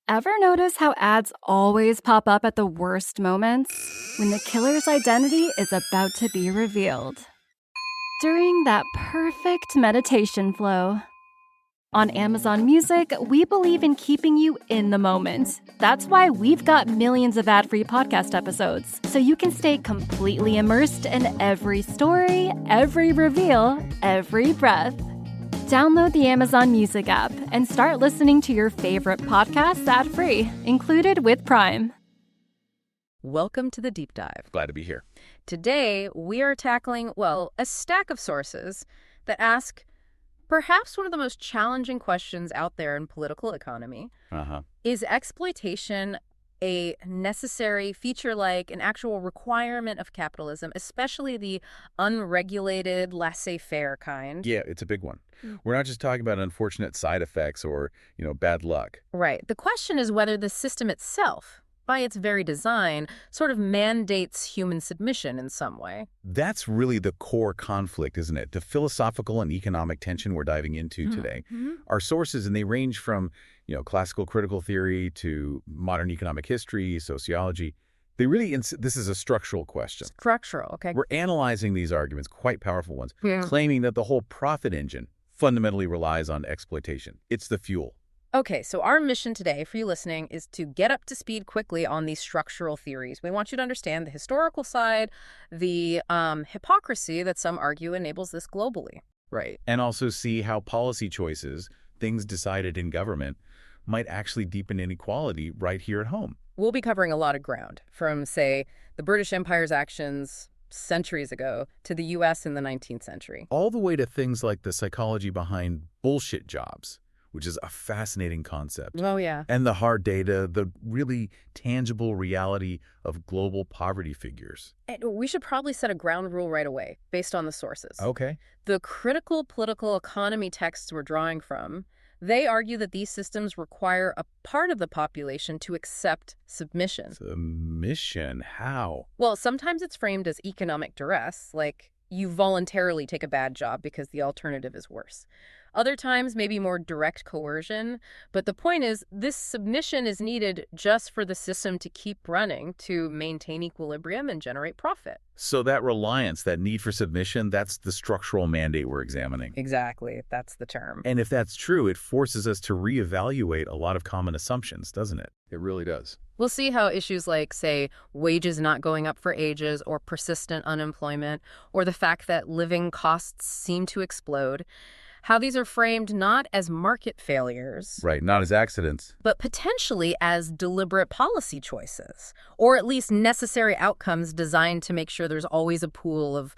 Ever notice how ads always pop up at the worst moments? When the killer's identity is about to be revealed. During that perfect meditation flow. On Amazon Music, we believe in keeping you in the moment. That's why we've got millions of ad-free podcast episodes, so you can stay completely immersed in every story, every reveal, every breath. Download the Amazon Music app and start listening to your favorite podcasts ad-free, included with Prime. Welcome to the Deep Dive. Glad to be here. Today, we are tackling, a stack of sources that ask perhaps one of the most challenging questions out there in political economy. Is exploitation a necessary feature, like an actual requirement of capitalism, especially the unregulated, laissez-faire kind? Yeah, it's a big one. We're not just talking about unfortunate side effects or, bad luck. Right. The question is whether the system itself, by its very design, sort of mandates human submission in some way. That's really the core conflict, isn't it? The philosophical and economic tension we're diving into today. Our sources, and they range from, classical critical theory to modern economic history, sociology. They really, this is a structural question. Structural, okay. We're analyzing these arguments, quite powerful ones, claiming that the whole profit engine fundamentally relies on exploitation. It's the fuel. Okay, so our mission today for you listening is to get up to speed quickly on these structural theories. We want you to understand the historical side, the hypocrisy that some argue enables this globally. Right. And also see how policy choices, things decided in government, might actually deepen inequality right here at home. We'll be covering a lot of ground, from, say, the British Empire's actions centuries ago to the U.S. in the 19th century. All the way to things like the psychology behind bullshit jobs, which is a fascinating concept. Oh, yeah. And the hard data, the really tangible reality of global poverty figures. And we should probably set a ground rule right away, based on the sources. Okay. The critical political economy texts we're drawing from, they argue that these systems require a part of the population to accept submission. Submission? How? Well, sometimes it's framed as economic duress, like you voluntarily take a bad job because the alternative is worse. Other times, maybe more direct coercion. But the point is, this submission is needed just for the system to keep running, to maintain equilibrium and generate profit. So that reliance, that need for submission, that's the structural mandate we're examining. Exactly. That's the term. And if that's true, it forces us to reevaluate a lot of common assumptions, doesn't it? It really does. We'll see how issues like, say, wages not going up for ages, or persistent unemployment, or the fact that living costs seem to explode, how these are framed not as market failures. Right, not as accidents. But potentially as deliberate policy choices, or at least necessary outcomes designed to make sure there's always a pool of,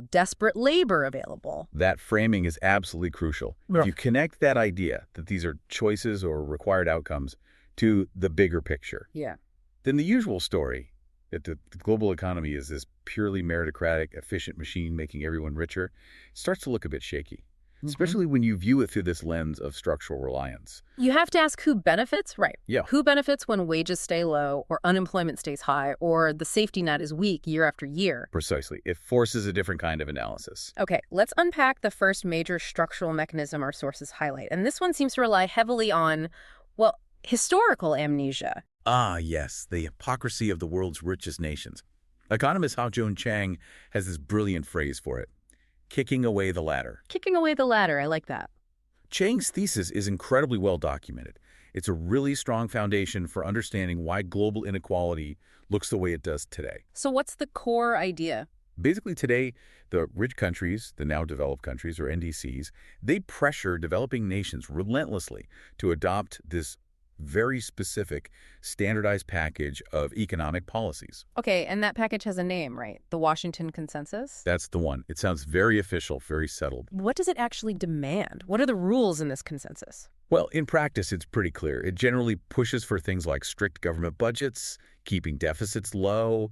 desperate labor available. That framing is absolutely crucial. Yeah. If you connect that idea that these are choices or required outcomes to the bigger picture, then the usual story that the global economy is this purely meritocratic, efficient machine making everyone richer starts to look a bit shaky. Especially when you view it through this lens of structural reliance. You have to ask who benefits, right? Yeah. Who benefits when wages stay low, or unemployment stays high, or the safety net is weak year after year? Precisely. It forces a different kind of analysis. Okay, let's unpack the first major structural mechanism our sources highlight. And this one seems to rely heavily on, historical amnesia. Ah, yes, the hypocrisy of the world's richest nations. Economist Hao-Joon Chang has this brilliant phrase for it. Kicking away the ladder. Kicking away the ladder, I like that. Chang's thesis is incredibly well documented. It's a really strong foundation for understanding why global inequality looks the way it does today. So what's the core idea? Basically today, the rich countries, the now developed countries, or NDCs, they pressure developing nations relentlessly to adopt this very specific, standardized package of economic policies. Okay, and that package has a name, right? The Washington Consensus? That's the one. It sounds very official, very settled. What does it actually demand? What are the rules in this consensus? Well, in practice, it's pretty clear. It generally pushes for things like strict government budgets, keeping deficits low,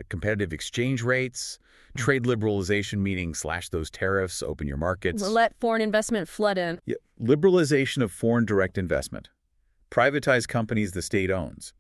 competitive exchange rates, trade liberalization, meaning slash those tariffs, open your markets. Let foreign investment flood in. Yeah, liberalization of foreign direct investment. Privatize companies the state owns,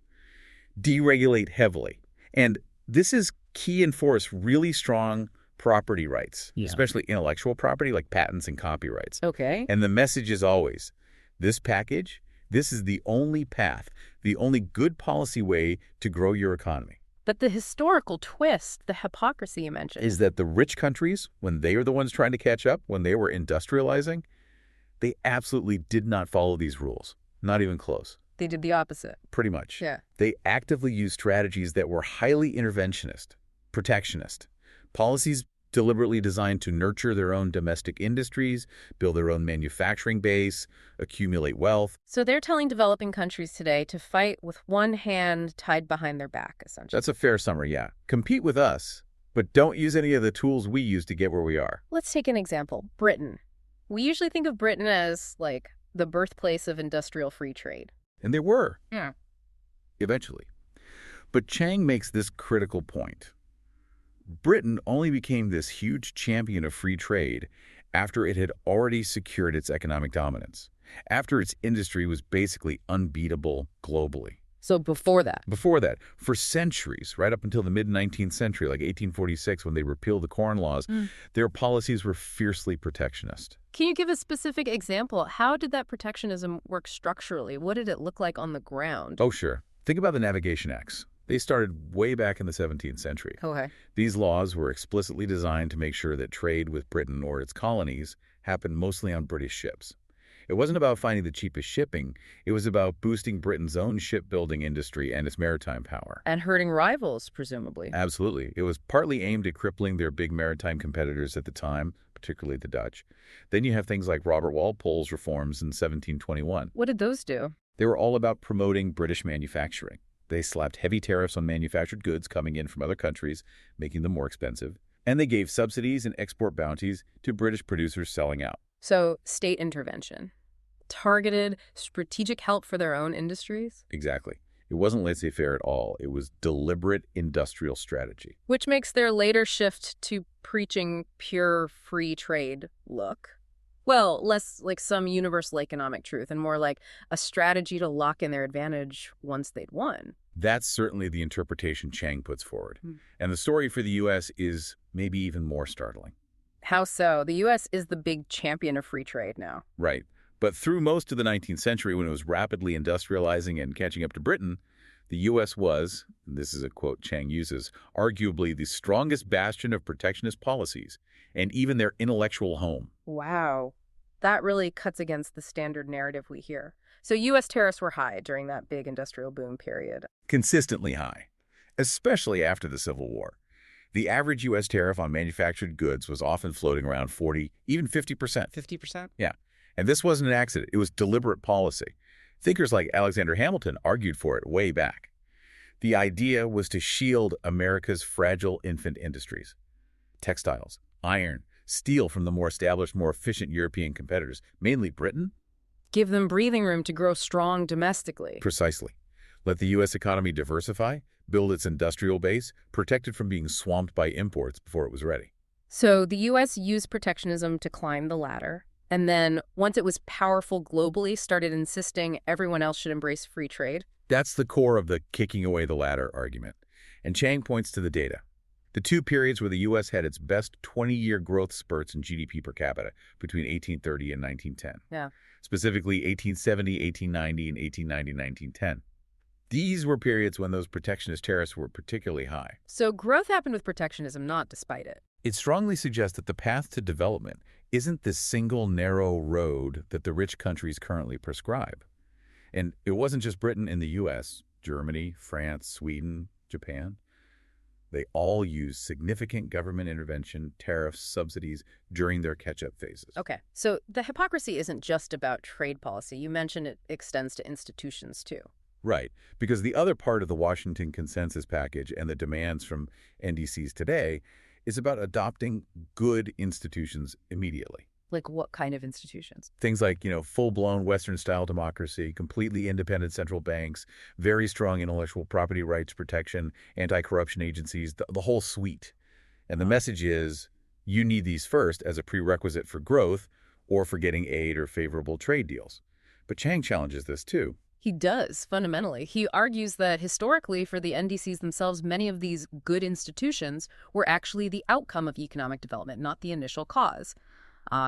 deregulate heavily. And this is key, enforce really strong property rights, especially intellectual property like patents and copyrights. Okay. And the message is always, this package This is the only path, the only good policy way to grow your economy. But the historical twist, the hypocrisy you mentioned, is that the rich countries, when they were the ones trying to catch up, when they were industrializing, they absolutely did not follow these rules. Not even close. They did the opposite. Pretty much. Yeah. They actively used strategies that were highly interventionist, protectionist. Policies deliberately designed to nurture their own domestic industries, build their own manufacturing base, accumulate wealth. So they're telling developing countries today to fight with one hand tied behind their back, essentially. That's a fair summary, yeah. Compete with us, but don't use any of the tools we use to get where we are. Let's take an example. Britain. We usually think of Britain as, like, the birthplace of industrial free trade. And they were. Yeah. Eventually. But Chang makes this critical point. Britain only became this huge champion of free trade after it had already secured its economic dominance, after its industry was basically unbeatable globally. So before that? Before that, for centuries, right up until the mid-19th century, like 1846, when they repealed the Corn Laws, their policies were fiercely protectionist. Can you give a specific example? How did that protectionism work structurally? What did it look like on the ground? Oh, sure. Think about the Navigation Acts. They started way back in the 17th century. Okay. These laws were explicitly designed to make sure that trade with Britain or its colonies happened mostly on British ships. It wasn't about finding the cheapest shipping. It was about boosting Britain's own shipbuilding industry and its maritime power. And hurting rivals, presumably. Absolutely. It was partly aimed at crippling their big maritime competitors at the time, particularly the Dutch. Then you have things like Robert Walpole's reforms in 1721. What did those do? They were all about promoting British manufacturing. They slapped heavy tariffs on manufactured goods coming in from other countries, making them more expensive. And they gave subsidies and export bounties to British producers selling out. So, state intervention. Targeted, strategic help for their own industries? Exactly. It wasn't laissez-faire at all. It was deliberate industrial strategy. Which makes their later shift to preaching pure free trade look, well, less like some universal economic truth and more like a strategy to lock in their advantage once they'd won. That's certainly the interpretation Chang puts forward. And the story for the U.S. is maybe even more startling. How so? The U.S. is the big champion of free trade now. Right. But through most of the 19th century, when it was rapidly industrializing and catching up to Britain, the U.S. was, and this is a quote Chang uses, arguably the strongest bastion of protectionist policies, and even their intellectual home. Wow. That really cuts against the standard narrative we hear. So U.S. tariffs were high during that big industrial boom period. Consistently high, especially after the Civil War. The average U.S. tariff on manufactured goods was often floating around 40, even 50%. 50%? Yeah. And this wasn't an accident. It was deliberate policy. Thinkers like Alexander Hamilton argued for it way back. The idea was to shield America's fragile infant industries. Textiles, iron, steel from the more established, more efficient European competitors, mainly Britain. Give them breathing room to grow strong domestically. Precisely. Let the U.S. economy diversify, build its industrial base, protected from being swamped by imports before it was ready. So the U.S. used protectionism to climb the ladder. And then, once it was powerful globally, started insisting everyone else should embrace free trade? That's the core of the kicking away the ladder argument. And Chang points to the data. The two periods where the U.S. had its best 20-year growth spurts in GDP per capita between 1830 and 1910. Yeah. Specifically 1870, 1890, and 1890-1910. These were periods when those protectionist tariffs were particularly high. So growth happened with protectionism, not despite it. It strongly suggests that the path to development isn't the single narrow road that the rich countries currently prescribe. And it wasn't just Britain and the U.S., Germany, France, Sweden, Japan. They all used significant government intervention, tariffs, subsidies during their catch-up phases. Okay, so the hypocrisy isn't just about trade policy. You mentioned it extends to institutions, too. Right, because the other part of the Washington Consensus Package and the demands from NDCs today is about adopting good institutions immediately. Like what kind of institutions? Things like, full-blown Western-style democracy, completely independent central banks, very strong intellectual property rights protection, anti-corruption agencies, the whole suite. And the message is, you need these first as a prerequisite for growth or for getting aid or favorable trade deals. But Chang challenges this too. He does, fundamentally. He argues that historically, for the NDCs themselves, many of these good institutions were actually the outcome of economic development, not the initial cause.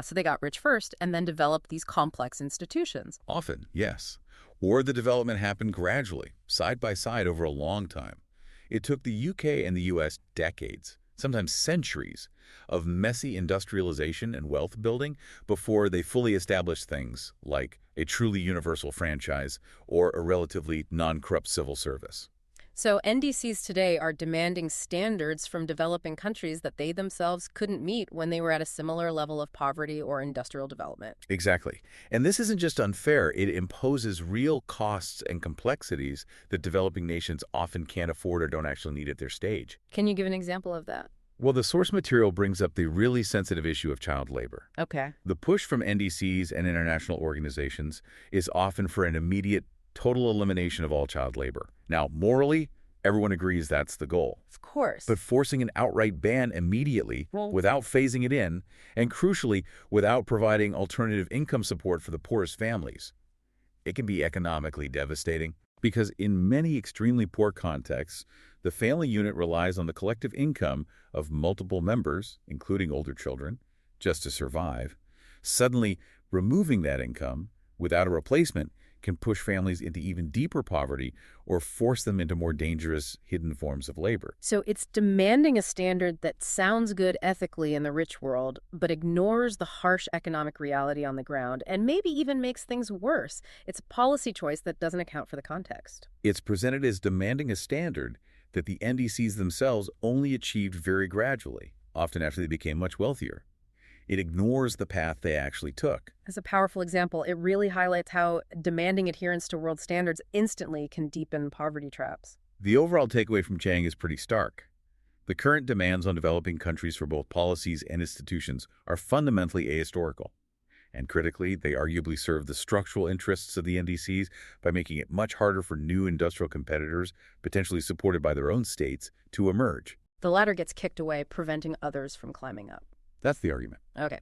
So they got rich first and then developed these complex institutions. Often, yes. Or the development happened gradually, side by side over a long time. It took the UK and the US decades, sometimes centuries, of messy industrialization and wealth building before they fully established things like a truly universal franchise or a relatively non-corrupt civil service. So NDCs today are demanding standards from developing countries that they themselves couldn't meet when they were at a similar level of poverty or industrial development. Exactly. And this isn't just unfair, it imposes real costs and complexities that developing nations often can't afford or don't actually need at their stage. Can you give an example of that? Well, the source material brings up the really sensitive issue of child labor. Okay. The push from NDCs and international organizations is often for an immediate total elimination of all child labor. Now, morally, everyone agrees that's the goal. Of course. But forcing an outright ban immediately, without phasing it in, and crucially, without providing alternative income support for the poorest families, it can be economically devastating. Because in many extremely poor contexts, the family unit relies on the collective income of multiple members, including older children, just to survive. Suddenly, removing that income without a replacement can push families into even deeper poverty or force them into more dangerous, hidden forms of labor. So it's demanding a standard that sounds good ethically in the rich world, but ignores the harsh economic reality on the ground and maybe even makes things worse. It's a policy choice that doesn't account for the context. It's presented as demanding a standard that the NDCs themselves only achieved very gradually, often after they became much wealthier. It ignores the path they actually took. As a powerful example, it really highlights how demanding adherence to world standards instantly can deepen poverty traps. The overall takeaway from Chang is pretty stark. The current demands on developing countries for both policies and institutions are fundamentally ahistorical. And critically, they arguably serve the structural interests of the NDCs by making it much harder for new industrial competitors, potentially supported by their own states, to emerge. The latter gets kicked away, preventing others from climbing up. That's the argument. Okay.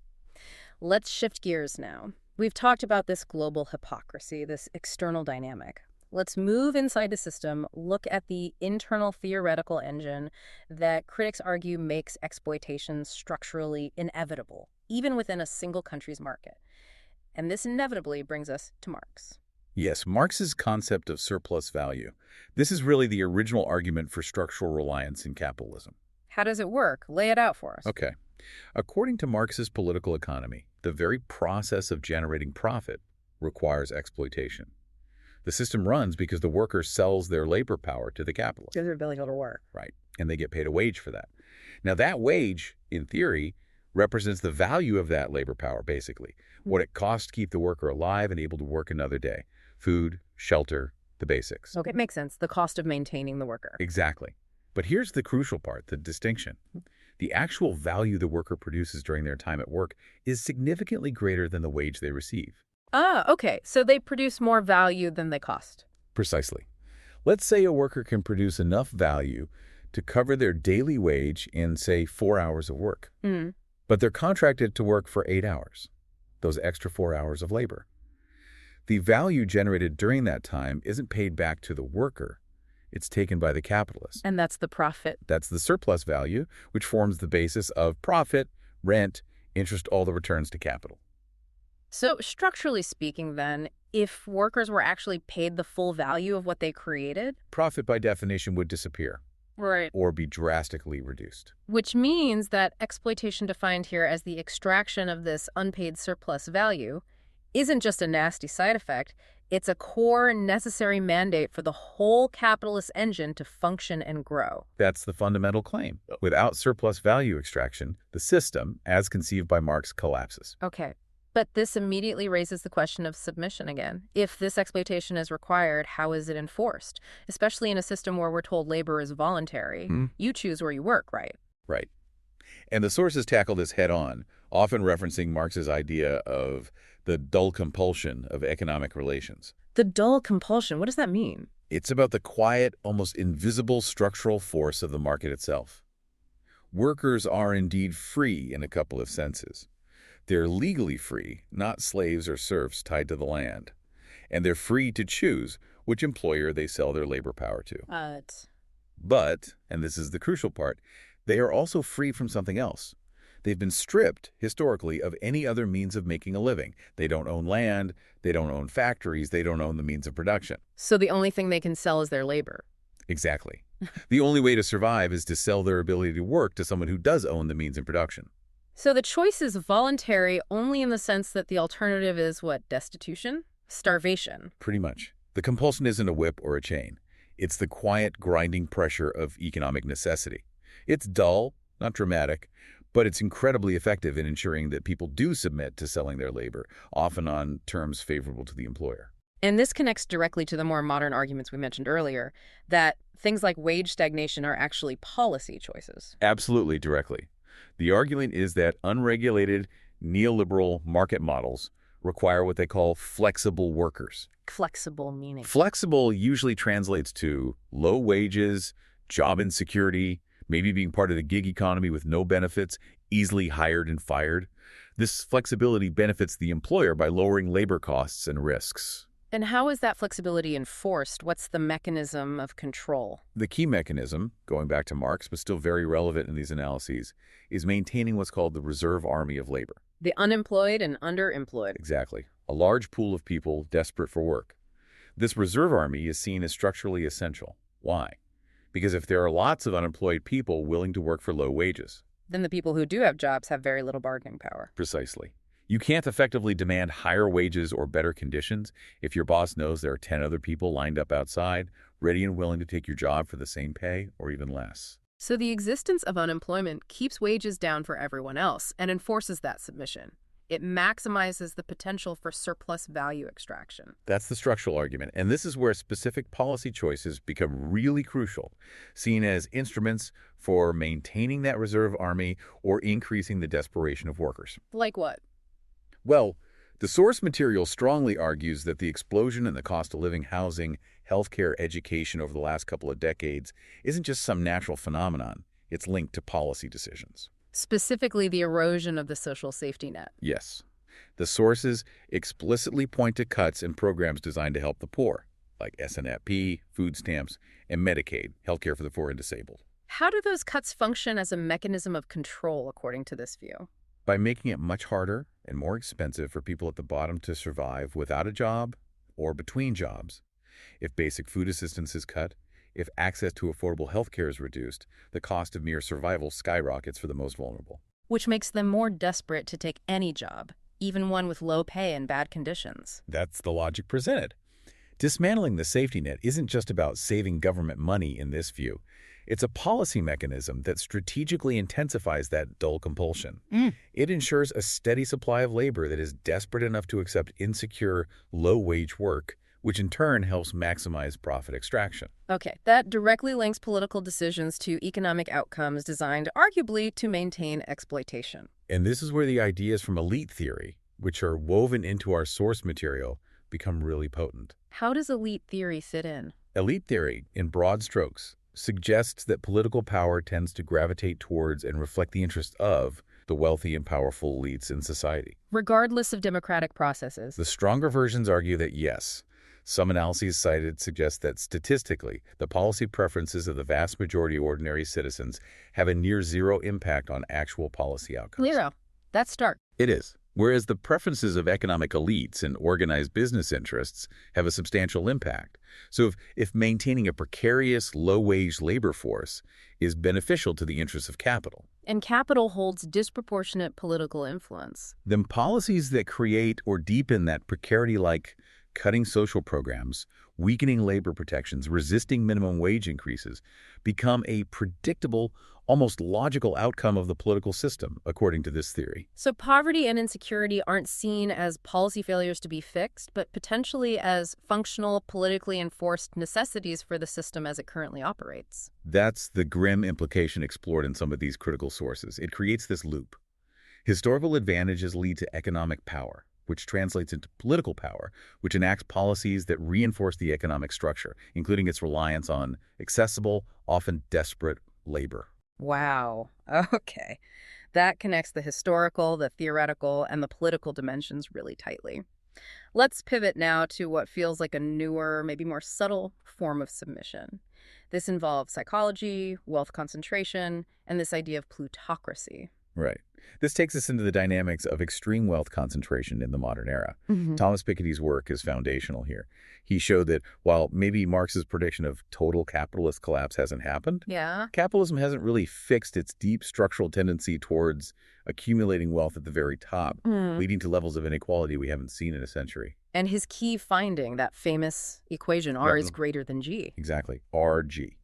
Let's shift gears now. We've talked about this global hypocrisy, this external dynamic. Let's move inside the system, look at the internal theoretical engine that critics argue makes exploitation structurally inevitable, even within a single country's market. And this inevitably brings us to Marx. Yes, Marx's concept of surplus value. This is really the original argument for structural reliance in capitalism. How does it work? Lay it out for us. Okay. According to Marx's political economy, the very process of generating profit requires exploitation. The system runs because the worker sells their labor power to the capitalist. Because they're ability to work. Right. And they get paid a wage for that. Now, that wage, in theory, represents the value of that labor power, basically. What it costs to keep the worker alive and able to work another day. Food, shelter, the basics. Okay, makes sense. The cost of maintaining the worker. Exactly. But here's the crucial part, the distinction. The actual value the worker produces during their time at work is significantly greater than the wage they receive. Ah, okay. So they produce more value than they cost. Precisely. Let's say a worker can produce enough value to cover their daily wage in, say, 4 hours of work. But they're contracted to work for 8 hours, those extra 4 hours of labor. The value generated during that time isn't paid back to the worker. It's taken by the capitalist. And that's the profit. That's the surplus value, which forms the basis of profit, rent, interest, all the returns to capital. So structurally speaking, then, if workers were actually paid the full value of what they created, profit by definition would disappear. Right. Or be drastically reduced. Which means that exploitation defined here as the extraction of this unpaid surplus value isn't just a nasty side effect. It's a core necessary mandate for the whole capitalist engine to function and grow. That's the fundamental claim. Without surplus value extraction, the system, as conceived by Marx, collapses. Okay. But this immediately raises the question of submission again. If this exploitation is required, how is it enforced? Especially in a system where we're told labor is voluntary. You choose where you work, right? Right. And the sources tackle this head-on, often referencing Marx's idea of the dull compulsion of economic relations. The dull compulsion, what does that mean? It's about the quiet, almost invisible structural force of the market itself. Workers are indeed free in a couple of senses. They're legally free, not slaves or serfs tied to the land. And they're free to choose which employer they sell their labor power to. But, and this is the crucial part, they are also free from something else. They've been stripped, historically, of any other means of making a living. They don't own land, they don't own factories, they don't own the means of production. So the only thing they can sell is their labor. Exactly. The only way to survive is to sell their ability to work to someone who does own the means of production. So the choice is voluntary only in the sense that the alternative is what, destitution? Starvation? Pretty much. The compulsion isn't a whip or a chain. It's the quiet, grinding pressure of economic necessity. It's dull, not dramatic, but it's incredibly effective in ensuring that people do submit to selling their labor, often on terms favorable to the employer. And this connects directly to the more modern arguments we mentioned earlier, that things like wage stagnation are actually policy choices. Absolutely, directly. The argument is that unregulated neoliberal market models require what they call flexible workers. Flexible meaning? Flexible usually translates to low wages, job insecurity, maybe being part of the gig economy with no benefits, easily hired and fired. This flexibility benefits the employer by lowering labor costs and risks. And how is that flexibility enforced? What's the mechanism of control? The key mechanism, going back to Marx, but still very relevant in these analyses, is maintaining what's called the reserve army of labor. The unemployed and underemployed. Exactly. A large pool of people desperate for work. This reserve army is seen as structurally essential. Why? Because if there are lots of unemployed people willing to work for low wages, then the people who do have jobs have very little bargaining power. Precisely. You can't effectively demand higher wages or better conditions if your boss knows there are 10 other people lined up outside, ready and willing to take your job for the same pay or even less. So the existence of unemployment keeps wages down for everyone else and enforces that submission. It maximizes the potential for surplus value extraction. That's the structural argument, and this is where specific policy choices become really crucial, seen as instruments for maintaining that reserve army or increasing the desperation of workers. Like what? Well, the source material strongly argues that the explosion in the cost of living, housing, healthcare, education over the last couple of decades isn't just some natural phenomenon. It's linked to policy decisions. Specifically, the erosion of the social safety net. Yes. The sources explicitly point to cuts in programs designed to help the poor, like SNAP, food stamps, and Medicaid, healthcare for the poor and disabled. How do those cuts function as a mechanism of control, according to this view? By making it much harder and more expensive for people at the bottom to survive without a job or between jobs. If basic food assistance is cut, if access to affordable health care is reduced, the cost of mere survival skyrockets for the most vulnerable. Which makes them more desperate to take any job, even one with low pay and bad conditions. That's the logic presented. Dismantling the safety net isn't just about saving government money in this view. It's a policy mechanism that strategically intensifies that dull compulsion. It ensures a steady supply of labor that is desperate enough to accept insecure, low-wage work, which in turn helps maximize profit extraction. Okay, that directly links political decisions to economic outcomes designed arguably to maintain exploitation. And this is where the ideas from elite theory, which are woven into our source material, become really potent. How does elite theory fit in? Elite theory, in broad strokes, suggests that political power tends to gravitate towards and reflect the interests of the wealthy and powerful elites in society. Regardless of democratic processes. The stronger versions argue that yes. Some analyses cited suggest that statistically, the policy preferences of the vast majority of ordinary citizens have a near zero impact on actual policy outcomes. Zero. That's stark. It is. Whereas the preferences of economic elites and organized business interests have a substantial impact. So if maintaining a precarious, low-wage labor force is beneficial to the interests of capital, and capital holds disproportionate political influence, then policies that create or deepen that precarity, like cutting social programs, weakening labor protections, resisting minimum wage increases, become a predictable, almost logical outcome of the political system, according to this theory. So poverty and insecurity aren't seen as policy failures to be fixed, but potentially as functional, politically enforced necessities for the system as it currently operates. That's the grim implication explored in some of these critical sources. It creates this loop. Historical advantages lead to economic power, which translates into political power, which enacts policies that reinforce the economic structure, including its reliance on accessible, often desperate labor. Wow. Okay. That connects the historical, the theoretical, and the political dimensions really tightly. Let's pivot now to what feels like a newer, maybe more subtle form of submission. This involves psychology, wealth concentration, and this idea of plutocracy. Right. This takes us into the dynamics of extreme wealth concentration in the modern era. Mm-hmm. Thomas Piketty's work is foundational here. He showed that while maybe Marx's prediction of total capitalist collapse hasn't happened, Yeah. capitalism hasn't really fixed its deep structural tendency towards accumulating wealth at the very top, leading to levels of inequality we haven't seen in a century. And his key finding, that famous equation, R is greater than G. Exactly, RG.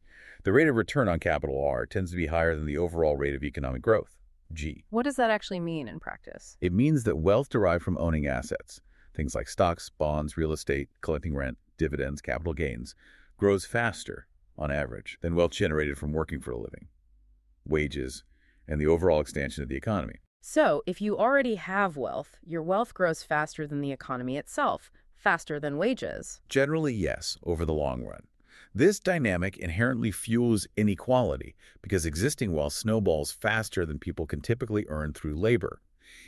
The rate of return on capital R tends to be higher than the overall rate of economic growth, G. What does that actually mean in practice? It means that wealth derived from owning assets, things like stocks, bonds, real estate, collecting rent, dividends, capital gains, grows faster, on average, than wealth generated from working for a living, wages, and the overall expansion of the economy. So, if you already have wealth, your wealth grows faster than the economy itself, faster than wages. Generally, yes, over the long run. This dynamic inherently fuels inequality because existing wealth snowballs faster than people can typically earn through labor.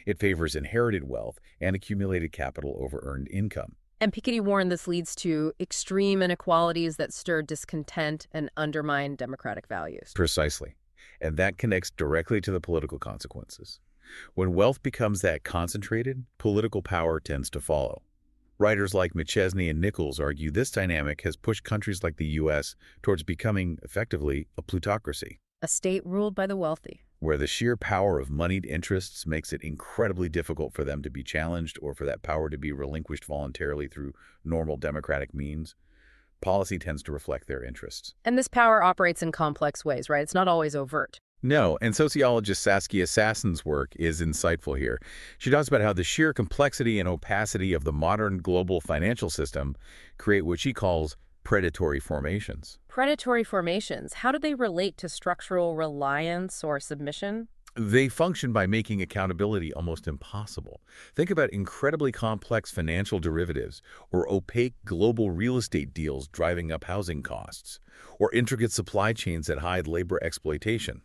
It favors inherited wealth and accumulated capital over earned income. And Piketty warned this leads to extreme inequalities that stir discontent and undermine democratic values. Precisely. And that connects directly to the political consequences. When wealth becomes that concentrated, political power tends to follow. Writers like McChesney and Nichols argue this dynamic has pushed countries like the U.S. towards becoming, effectively, a plutocracy. A state ruled by the wealthy. Where the sheer power of moneyed interests makes it incredibly difficult for them to be challenged or for that power to be relinquished voluntarily through normal democratic means. Policy tends to reflect their interests. And this power operates in complex ways, right? It's not always overt. No, and sociologist Saskia Sassen's work is insightful here. She talks about how the sheer complexity and opacity of the modern global financial system create what she calls predatory formations. Predatory formations, how do they relate to structural reliance or submission? They function by making accountability almost impossible. Think about incredibly complex financial derivatives or opaque global real estate deals driving up housing costs, or intricate supply chains that hide labor exploitation.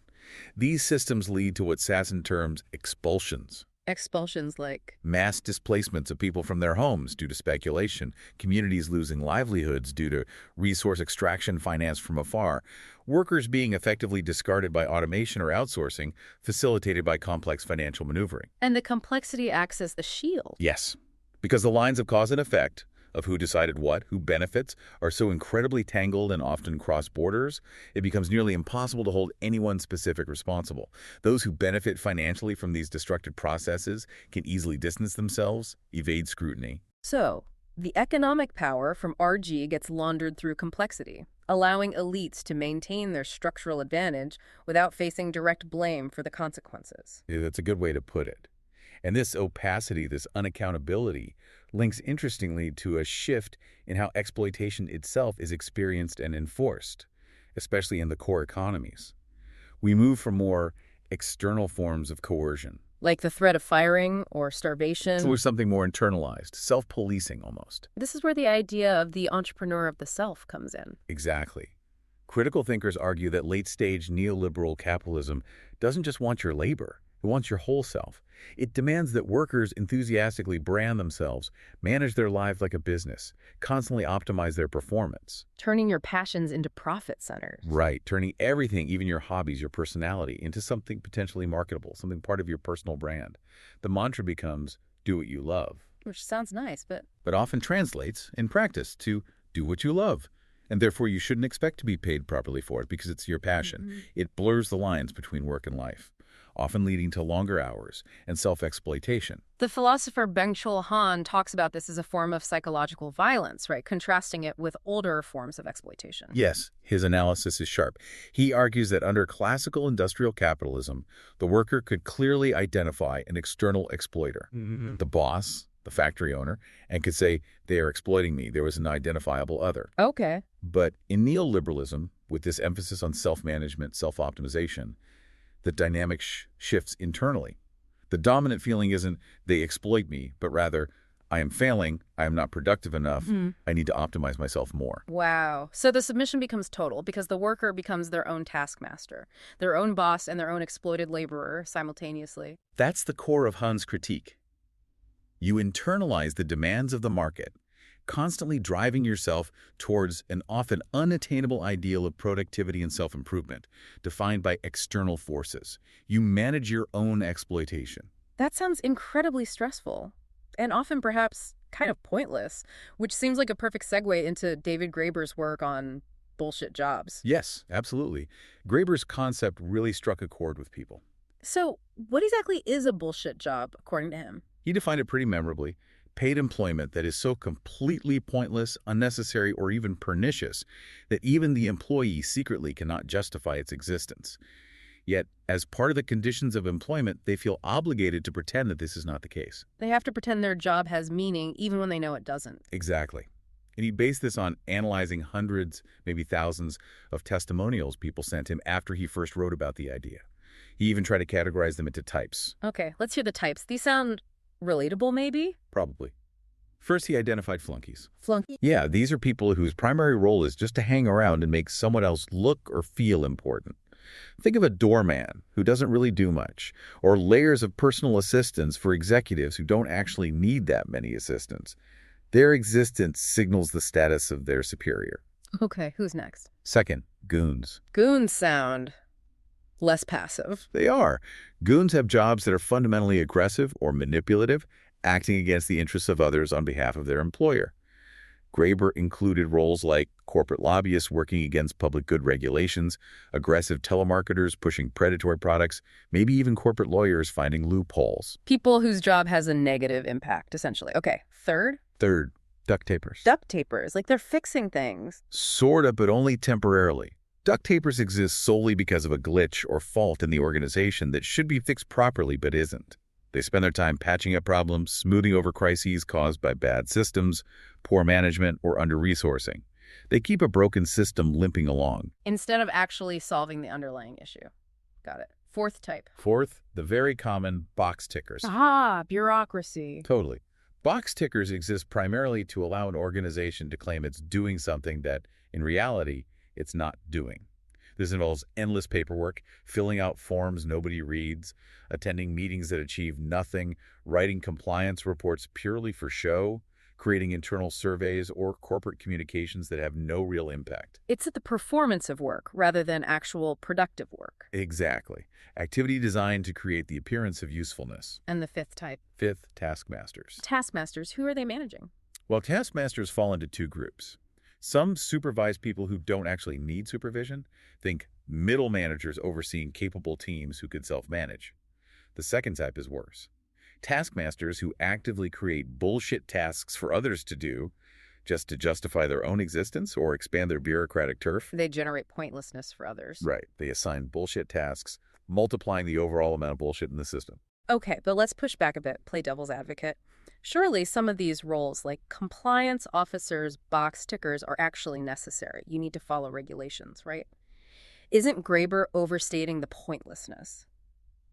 These systems lead to what Sassen terms expulsions. Expulsions like? Mass displacements of people from their homes due to speculation, communities losing livelihoods due to resource extraction financed from afar, workers being effectively discarded by automation or outsourcing, facilitated by complex financial maneuvering. And the complexity acts as the shield. Yes, because the lines of cause and effect, of who decided what, who benefits, are so incredibly tangled and often cross borders, it becomes nearly impossible to hold anyone specific responsible. Those who benefit financially from these destructive processes can easily distance themselves, evade scrutiny. So, the economic power from RG gets laundered through complexity, allowing elites to maintain their structural advantage without facing direct blame for the consequences. Yeah, that's a good way to put it. And this opacity, this unaccountability, links interestingly to a shift in how exploitation itself is experienced and enforced, especially in the core economies. We move from more external forms of coercion. Like the threat of firing or starvation. Towards something more internalized, self-policing almost. This is where the idea of the entrepreneur of the self comes in. Exactly. Critical thinkers argue that late-stage neoliberal capitalism doesn't just want your labor. It wants your whole self. It demands that workers enthusiastically brand themselves, manage their lives like a business, constantly optimize their performance. Turning your passions into profit centers. Right. Turning everything, even your hobbies, your personality, into something potentially marketable, something part of your personal brand. The mantra becomes, do what you love. Which sounds nice, but often translates, in practice, to do what you love. And therefore, you shouldn't expect to be paid properly for it because it's your passion. It blurs the lines between work and life, often leading to longer hours and self-exploitation. The philosopher Byung-Chul Han talks about this as a form of psychological violence, right? Contrasting it with older forms of exploitation. Yes, his analysis is sharp. He argues that under classical industrial capitalism, the worker could clearly identify an external exploiter, the boss, the factory owner, and could say, they are exploiting me. There was an identifiable other. Okay. But in neoliberalism, with this emphasis on self-management, self-optimization, the dynamic shifts internally. The dominant feeling isn't, they exploit me, but rather, I am failing, I am not productive enough, I need to optimize myself more. Wow. So the submission becomes total because the worker becomes their own taskmaster, their own boss and their own exploited laborer simultaneously. That's the core of Han's critique. You internalize the demands of the market, constantly driving yourself towards an often unattainable ideal of productivity and self-improvement, defined by external forces. You manage your own exploitation. That sounds incredibly stressful, and often perhaps kind of pointless, which seems like a perfect segue into David Graeber's work on bullshit jobs. Yes, absolutely. Graeber's concept really struck a chord with people. So what exactly is a bullshit job, according to him? He defined it pretty memorably: paid employment that is so completely pointless, unnecessary, or even pernicious that even the employee secretly cannot justify its existence. Yet, as part of the conditions of employment, they feel obligated to pretend that this is not the case. They have to pretend their job has meaning even when they know it doesn't. Exactly. And he based this on analyzing hundreds, maybe thousands, of testimonials people sent him after he first wrote about the idea. He even tried to categorize them into types. Okay, let's hear the types. These sound relatable, maybe? Probably. First, he identified flunkies. Flunky? Yeah, these are people whose primary role is just to hang around and make someone else look or feel important. Think of a doorman who doesn't really do much, or layers of personal assistants for executives who don't actually need that many assistants. Their existence signals the status of their superior. Okay, who's next? Second, goons. Goons sound less passive. They are. Goons have jobs that are fundamentally aggressive or manipulative, acting against the interests of others on behalf of their employer. Graeber included roles like corporate lobbyists working against public good regulations, aggressive telemarketers pushing predatory products, maybe even corporate lawyers finding loopholes. People whose job has a negative impact, essentially. Okay, third, duct tapers. duct tapers, like they're fixing things. Sort of, but only temporarily. Duct tapers exist solely because of a glitch or fault in the organization that should be fixed properly but isn't. They spend their time patching up problems, smoothing over crises caused by bad systems, poor management, or under-resourcing. They keep a broken system limping along. Instead of actually solving the underlying issue. Got it. Fourth type. Fourth, the very common box tickers. Ah, bureaucracy. Totally. Box tickers exist primarily to allow an organization to claim it's doing something that, in reality, it's not doing. This involves endless paperwork, filling out forms nobody reads, attending meetings that achieve nothing, writing compliance reports purely for show, creating internal surveys or corporate communications that have no real impact. It's at the performance of work rather than actual productive work. Exactly. Activity designed to create the appearance of usefulness. And the fifth type. Fifth, taskmasters. Taskmasters, who are they managing? Well, taskmasters fall into two groups. Some supervise people who don't actually need supervision. Think middle managers overseeing capable teams who could self-manage. The second type is worse. Taskmasters who actively create bullshit tasks for others to do just to justify their own existence or expand their bureaucratic turf. They generate pointlessness for others. Right. They assign bullshit tasks, multiplying the overall amount of bullshit in the system. Okay, but let's push back a bit, play devil's advocate. Surely some of these roles, like compliance officers, box tickers, are actually necessary. You need to follow regulations, right? Isn't Graeber overstating the pointlessness?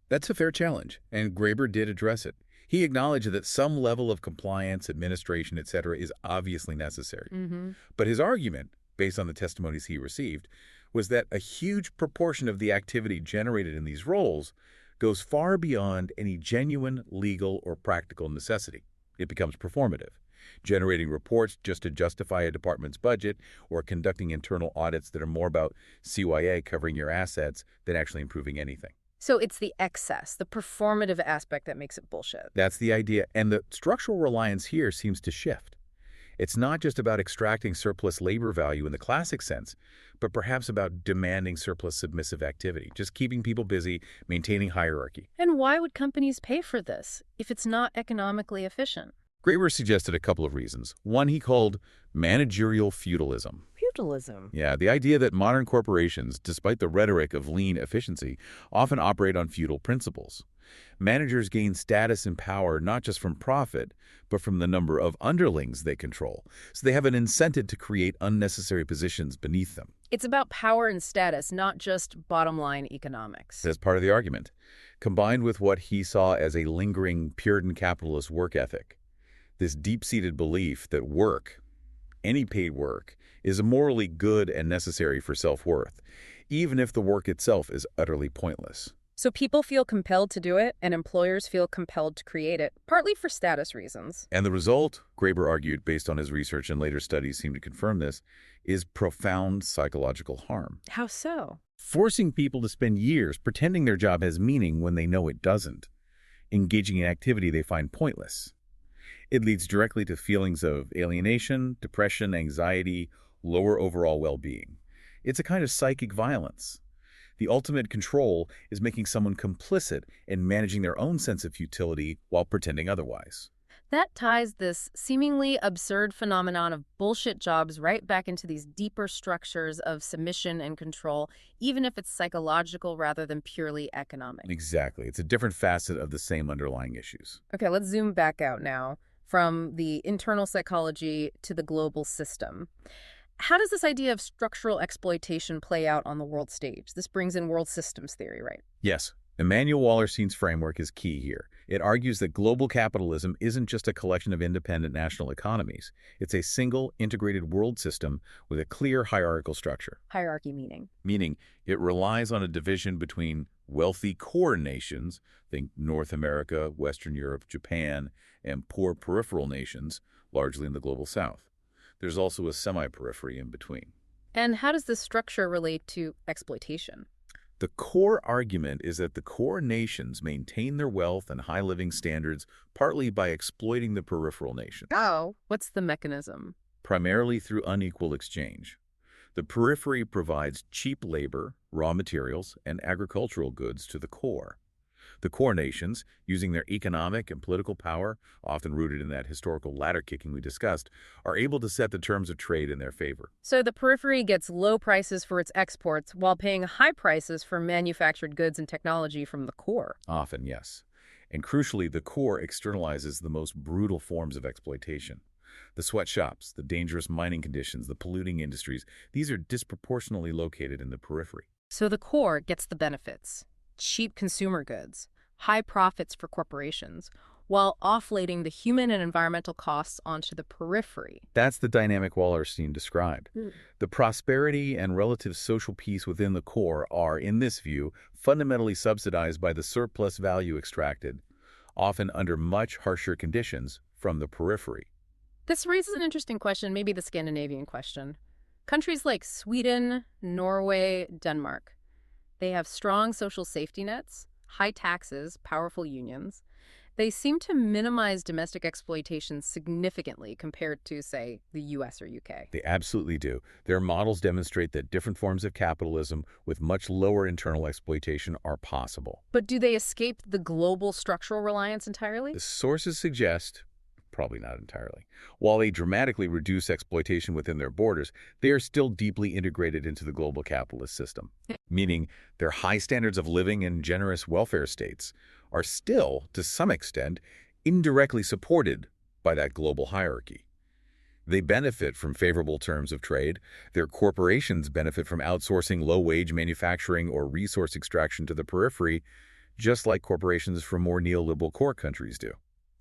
That's a fair challenge, and Graeber did address it. He acknowledged that some level of compliance, administration, etc. is obviously necessary. But his argument, based on the testimonies he received, was that a huge proportion of the activity generated in these roles goes far beyond any genuine legal or practical necessity. It becomes performative, generating reports just to justify a department's budget or conducting internal audits that are more about CYA covering your assets than actually improving anything. So it's the excess, the performative aspect that makes it bullshit. That's the idea, and the structural reliance here seems to shift. It's not just about extracting surplus labor value in the classic sense, but perhaps about demanding surplus submissive activity, just keeping people busy, maintaining hierarchy. And why would companies pay for this if it's not economically efficient? Graeber suggested a couple of reasons. One he called managerial feudalism. Feudalism? Yeah, the idea that modern corporations, despite the rhetoric of lean efficiency, often operate on feudal principles. Managers gain status and power not just from profit, but from the number of underlings they control. So they have an incentive to create unnecessary positions beneath them. It's about power and status, not just bottom-line economics. That's part of the argument, combined with what he saw as a lingering Puritan capitalist work ethic. This deep-seated belief that work, any paid work, is morally good and necessary for self-worth, even if the work itself is utterly pointless. So people feel compelled to do it, and employers feel compelled to create it, partly for status reasons. And the result, Graeber argued, based on his research and later studies seem to confirm this, is profound psychological harm. How so? Forcing people to spend years pretending their job has meaning when they know it doesn't, engaging in activity they find pointless. It leads directly to feelings of alienation, depression, anxiety, lower overall well-being. It's a kind of psychic violence. The ultimate control is making someone complicit in managing their own sense of futility while pretending otherwise. That ties this seemingly absurd phenomenon of bullshit jobs right back into these deeper structures of submission and control, even if it's psychological rather than purely economic. Exactly. It's a different facet of the same underlying issues. Okay, let's zoom back out now from the internal psychology to the global system. How does this idea of structural exploitation play out on the world stage? This brings in world systems theory, right? Yes. Immanuel Wallerstein's framework is key here. It argues that global capitalism isn't just a collection of independent national economies. It's a single, integrated world system with a clear hierarchical structure. Hierarchy meaning? Meaning it relies on a division between wealthy core nations, think North America, Western Europe, Japan, and poor peripheral nations, largely in the global south. There's also a semi-periphery in between. And how does this structure relate to exploitation? The core argument is that the core nations maintain their wealth and high living standards partly by exploiting the peripheral nations. Oh, what's the mechanism? Primarily through unequal exchange. The periphery provides cheap labor, raw materials, and agricultural goods to the core. The core nations, using their economic and political power, often rooted in that historical ladder kicking we discussed, are able to set the terms of trade in their favor. So the periphery gets low prices for its exports while paying high prices for manufactured goods and technology from the core. Often, yes. And crucially, the core externalizes the most brutal forms of exploitation. The sweatshops, the dangerous mining conditions, the polluting industries, these are disproportionately located in the periphery. So the core gets the benefits. Cheap consumer goods, high profits for corporations, while offloading the human and environmental costs onto the periphery. That's the dynamic Wallerstein described. The prosperity and relative social peace within the core are, in this view, fundamentally subsidized by the surplus value extracted, often under much harsher conditions, from the periphery. This raises an interesting question, maybe the Scandinavian question. Countries like Sweden, Norway, Denmark, they have strong social safety nets, high taxes, powerful unions. They seem to minimize domestic exploitation significantly compared to, say, the US or UK. They absolutely do. Their models demonstrate that different forms of capitalism with much lower internal exploitation are possible. But do they escape the global structural reliance entirely? The sources suggest, probably not entirely, while they dramatically reduce exploitation within their borders, they are still deeply integrated into the global capitalist system, meaning their high standards of living and generous welfare states are still, to some extent, indirectly supported by that global hierarchy. They benefit from favorable terms of trade. Their corporations benefit from outsourcing low-wage manufacturing or resource extraction to the periphery, just like corporations from more neoliberal core countries do.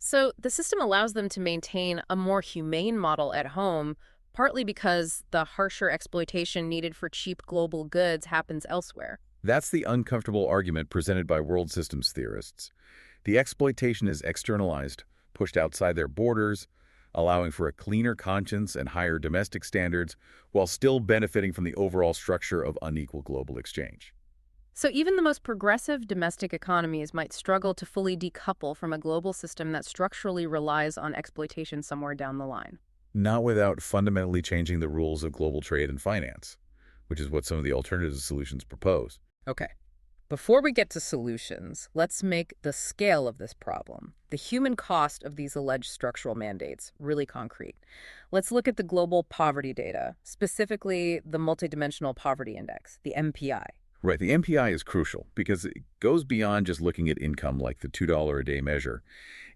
So the system allows them to maintain a more humane model at home, partly because the harsher exploitation needed for cheap global goods happens elsewhere. That's the uncomfortable argument presented by world systems theorists. The exploitation is externalized, pushed outside their borders, allowing for a cleaner conscience and higher domestic standards, while still benefiting from the overall structure of unequal global exchange. So even the most progressive domestic economies might struggle to fully decouple from a global system that structurally relies on exploitation somewhere down the line. Not without fundamentally changing the rules of global trade and finance, which is what some of the alternative solutions propose. Okay. Before we get to solutions, let's make the scale of this problem, the human cost of these alleged structural mandates, really concrete. Let's look at the global poverty data, specifically the Multidimensional Poverty Index, the MPI. Right. The MPI is crucial because it goes beyond just looking at income like the $2 a day measure.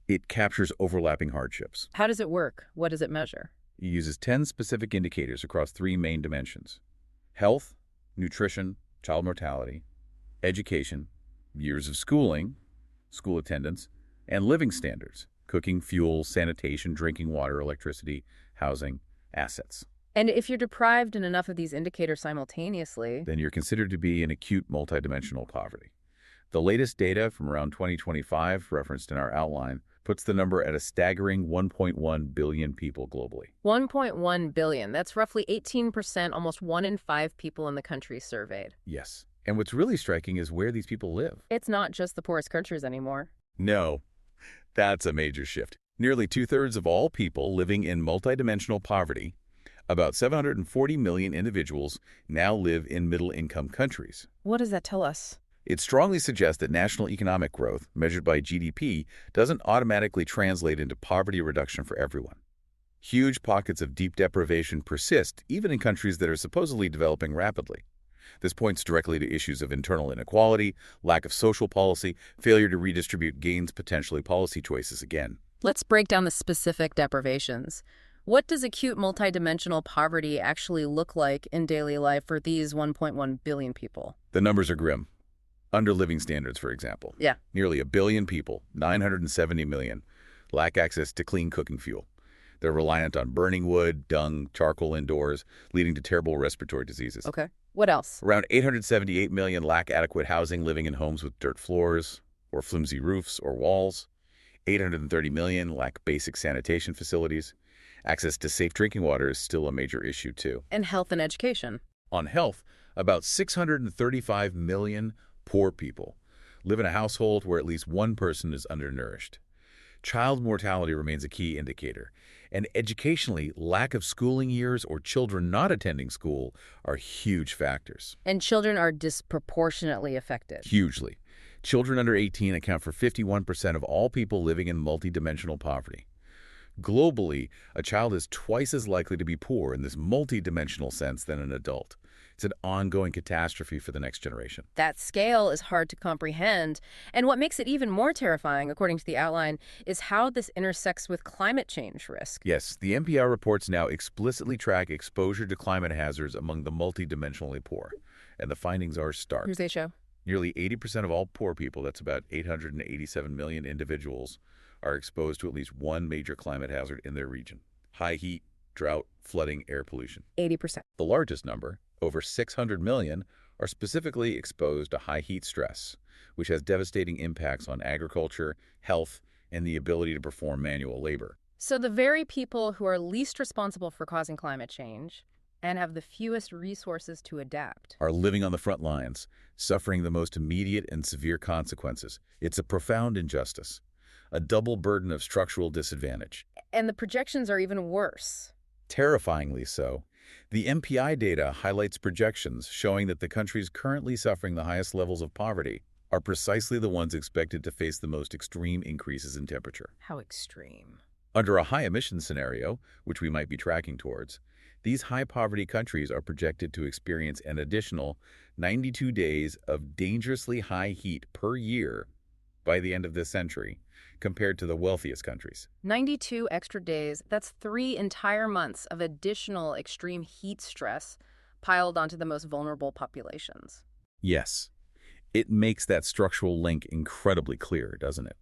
It captures overlapping hardships. How does it work? What does it measure? It uses 10 specific indicators across 3 main dimensions: health, nutrition, child mortality, education, years of schooling, school attendance, and living standards: cooking, fuel, sanitation, drinking water, electricity, housing, assets. And if you're deprived in enough of these indicators simultaneously, then you're considered to be in acute multidimensional poverty. The latest data from around 2025, referenced in our outline, puts the number at a staggering 1.1 billion people globally. 1.1 billion. That's roughly 18%, almost 1 in 5 people in the country surveyed. Yes. And what's really striking is where these people live. It's not just the poorest countries anymore. No, that's a major shift. Nearly two-thirds of all people living in multidimensional poverty, about 740 million individuals, now live in middle-income countries. What does that tell us? It strongly suggests that national economic growth, measured by GDP, doesn't automatically translate into poverty reduction for everyone. Huge pockets of deep deprivation persist, even in countries that are supposedly developing rapidly. This points directly to issues of internal inequality, lack of social policy, failure to redistribute gains, potentially policy choices again. Let's break down the specific deprivations. What does acute multidimensional poverty actually look like in daily life for these 1.1 billion people? The numbers are grim. Under living standards, for example. Yeah. Nearly a billion people, 970 million, lack access to clean cooking fuel. They're reliant on burning wood, dung, charcoal indoors, leading to terrible respiratory diseases. Okay. What else? Around 878 million lack adequate housing, living in homes with dirt floors or flimsy roofs or walls. 830 million lack basic sanitation facilities. Access to safe drinking water is still a major issue, too. And health and education. On health, about 635 million poor people live in a household where at least one person is undernourished. Child mortality remains a key indicator. And educationally, lack of schooling years or children not attending school are huge factors. And children are disproportionately affected. Hugely. Children under 18 account for 51% of all people living in multidimensional poverty. Globally, a child is twice as likely to be poor in this multidimensional sense than an adult. It's an ongoing catastrophe for the next generation. That scale is hard to comprehend. And what makes it even more terrifying, according to the outline, is how this intersects with climate change risk. Yes, the NPR reports now explicitly track exposure to climate hazards among the multidimensionally poor. And the findings are stark. Here's they show. Nearly 80% of all poor people, that's about 887 million individuals, are exposed to at least one major climate hazard in their region. High heat, drought, flooding, air pollution. 80%. The largest number, over 600 million, are specifically exposed to high heat stress, which has devastating impacts on agriculture, health, and the ability to perform manual labor. So the very people who are least responsible for causing climate change and have the fewest resources to adapt are living on the front lines, suffering the most immediate and severe consequences. It's a profound injustice, a double burden of structural disadvantage. And the projections are even worse. Terrifyingly so. The MPI data highlights projections showing that the countries currently suffering the highest levels of poverty are precisely the ones expected to face the most extreme increases in temperature. How extreme? Under a high-emission scenario, which we might be tracking towards, these high-poverty countries are projected to experience an additional 92 days of dangerously high heat per year by the end of this century, compared to the wealthiest countries. 92 extra days, that's 3 entire months of additional extreme heat stress piled onto the most vulnerable populations. Yes. It makes that structural link incredibly clear, doesn't it?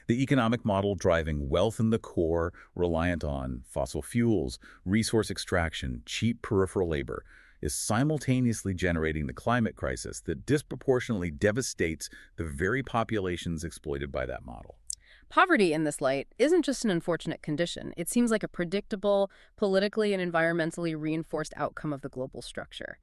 The economic model driving wealth in the core, reliant on fossil fuels, resource extraction, cheap peripheral labor, is simultaneously generating the climate crisis that disproportionately devastates the very populations exploited by that model. Poverty in this light isn't just an unfortunate condition. It seems like a predictable, politically and environmentally reinforced outcome of the global structure.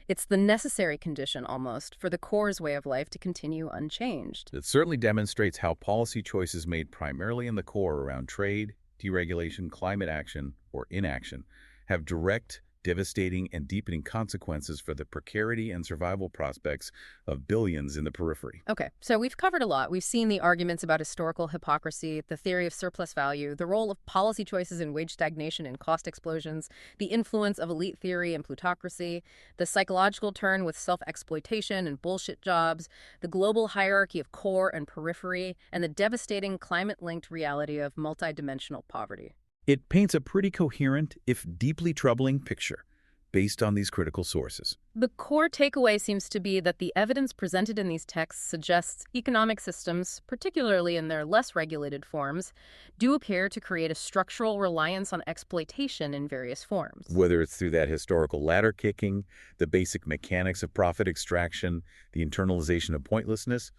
It's the necessary condition, almost, for the core's way of life to continue unchanged. It certainly demonstrates how policy choices made primarily in the core around trade, deregulation, climate action, or inaction have direct, devastating, and deepening consequences for the precarity and survival prospects of billions in the periphery. Okay, so we've covered a lot. We've seen the arguments about historical hypocrisy, the theory of surplus value, the role of policy choices in wage stagnation and cost explosions, the influence of elite theory and plutocracy, the psychological turn with self-exploitation and bullshit jobs, the global hierarchy of core and periphery, and the devastating climate-linked reality of multidimensional poverty. It paints a pretty coherent, if deeply troubling, picture based on these critical sources. The core takeaway seems to be that the evidence presented in these texts suggests economic systems, particularly in their less regulated forms, do appear to create a structural reliance on exploitation in various forms. Whether it's through that historical ladder kicking, the basic mechanics of profit extraction, the internalization of pointlessness,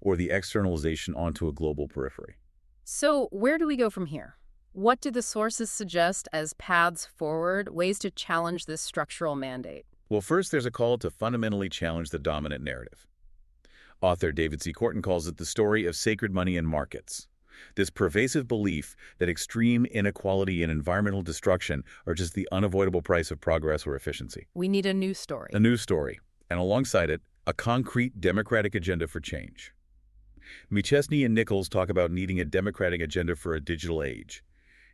or the externalization onto a global periphery. So where do we go from here? What do the sources suggest as paths forward, ways to challenge this structural mandate? Well, first, there's a call to fundamentally challenge the dominant narrative. Author David C. Korten calls it the story of sacred money and markets. This pervasive belief that extreme inequality and environmental destruction are just the unavoidable price of progress or efficiency. We need a new story. A new story, and alongside it, a concrete democratic agenda for change. McChesney and Nichols talk about needing a democratic agenda for a digital age,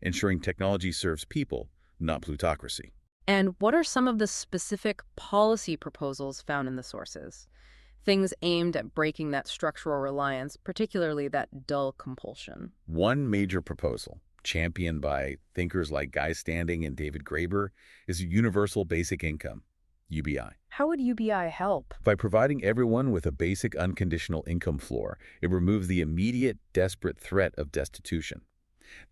ensuring technology serves people, not plutocracy. And what are some of the specific policy proposals found in the sources? Things aimed at breaking that structural reliance, particularly that dull compulsion. One major proposal, championed by thinkers like Guy Standing and David Graeber, is universal basic income, UBI. How would UBI help? By providing everyone with a basic unconditional income floor, it removes the immediate, desperate threat of destitution.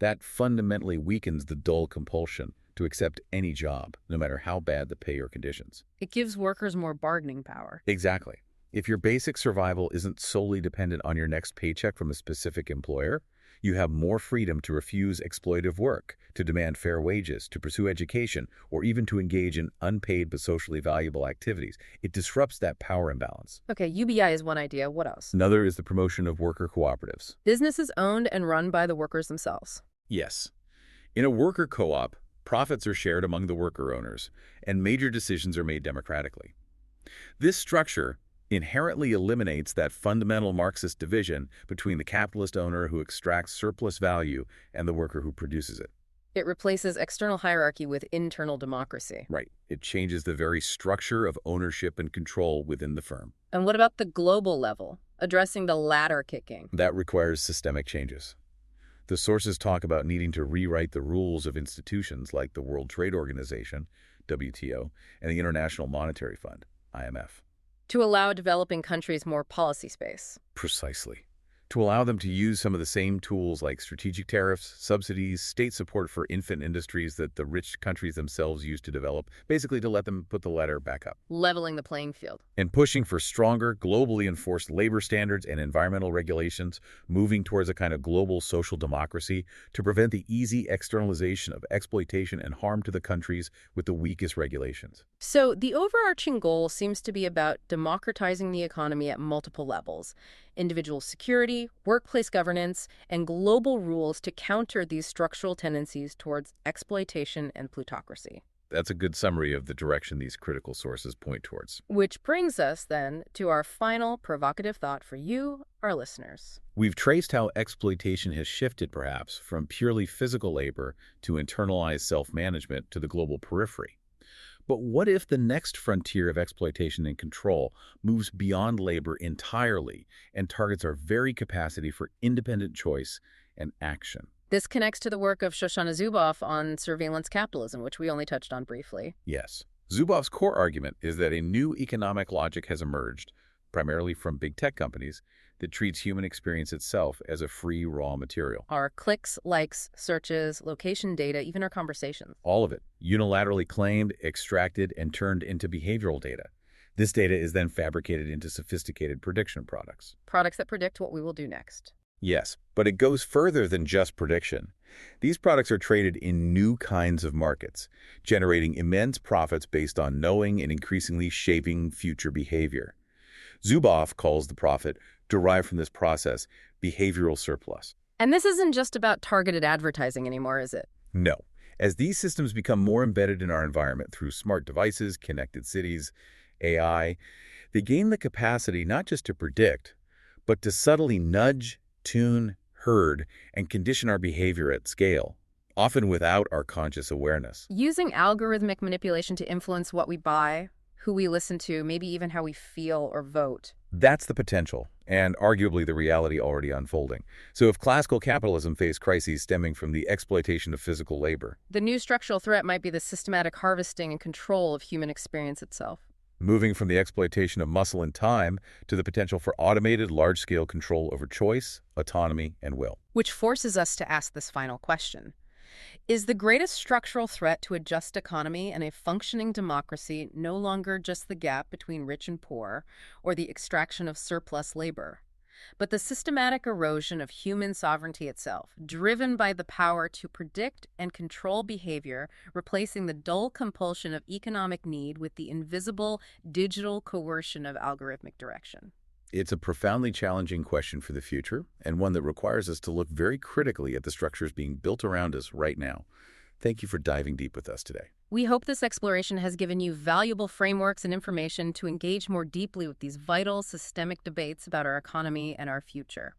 That fundamentally weakens the dull compulsion to accept any job, no matter how bad the pay or conditions. It gives workers more bargaining power. Exactly. If your basic survival isn't solely dependent on your next paycheck from a specific employer, you have more freedom to refuse exploitative work, to demand fair wages, to pursue education, or even to engage in unpaid but socially valuable activities. It disrupts that power imbalance. Okay, UBI is one idea. What else? Another is the promotion of worker cooperatives. Businesses owned and run by the workers themselves. Yes. In a worker co-op, profits are shared among the worker owners, and major decisions are made democratically. This structure inherently eliminates that fundamental Marxist division between the capitalist owner who extracts surplus value and the worker who produces it. It replaces external hierarchy with internal democracy. Right. It changes the very structure of ownership and control within the firm. And what about the global level, addressing the ladder kicking? That requires systemic changes. The sources talk about needing to rewrite the rules of institutions like the World Trade Organization, WTO, and the International Monetary Fund, IMF. To allow developing countries more policy space. Precisely. To allow them to use some of the same tools like strategic tariffs, subsidies, state support for infant industries that the rich countries themselves use to develop, basically to let them put the ladder back up. Leveling the playing field. And pushing for stronger, globally enforced labor standards and environmental regulations, moving towards a kind of global social democracy to prevent the easy externalization of exploitation and harm to the countries with the weakest regulations. So the overarching goal seems to be about democratizing the economy at multiple levels. Individual security, workplace governance, and global rules to counter these structural tendencies towards exploitation and plutocracy. That's a good summary of the direction these critical sources point towards. Which brings us, then, to our final provocative thought for you, our listeners. We've traced how exploitation has shifted, perhaps, from purely physical labor to internalized self-management to the global periphery. But what if the next frontier of exploitation and control moves beyond labor entirely and targets our very capacity for independent choice and action? This connects to the work of Shoshana Zuboff on surveillance capitalism, which we only touched on briefly. Yes. Zuboff's core argument is that a new economic logic has emerged, primarily from big tech companies, that treats human experience itself as a free raw material. Our clicks, likes, searches, location data, even our conversations. All of it, unilaterally claimed, extracted, and turned into behavioral data. This data is then fabricated into sophisticated prediction products. Products that predict what we will do next. Yes, but it goes further than just prediction. These products are traded in new kinds of markets, generating immense profits based on knowing and increasingly shaping future behavior. Zuboff calls the profit derived from this process behavioral surplus. And this isn't just about targeted advertising anymore, is it? No. As these systems become more embedded in our environment through smart devices, connected cities, AI, they gain the capacity not just to predict, but to subtly nudge, tune, herd, and condition our behavior at scale, often without our conscious awareness. Using algorithmic manipulation to influence what we buy, who we listen to, maybe even how we feel or vote. That's the potential, and arguably the reality already unfolding. So if classical capitalism faced crises stemming from the exploitation of physical labor, the new structural threat might be the systematic harvesting and control of human experience itself. Moving from the exploitation of muscle and time to the potential for automated, large-scale control over choice, autonomy, and will. Which forces us to ask this final question. Is the greatest structural threat to a just economy and a functioning democracy no longer just the gap between rich and poor or the extraction of surplus labor, but the systematic erosion of human sovereignty itself, driven by the power to predict and control behavior, replacing the dull compulsion of economic need with the invisible digital coercion of algorithmic direction. It's a profoundly challenging question for the future, and one that requires us to look very critically at the structures being built around us right now. Thank you for diving deep with us today. We hope this exploration has given you valuable frameworks and information to engage more deeply with these vital systemic debates about our economy and our future.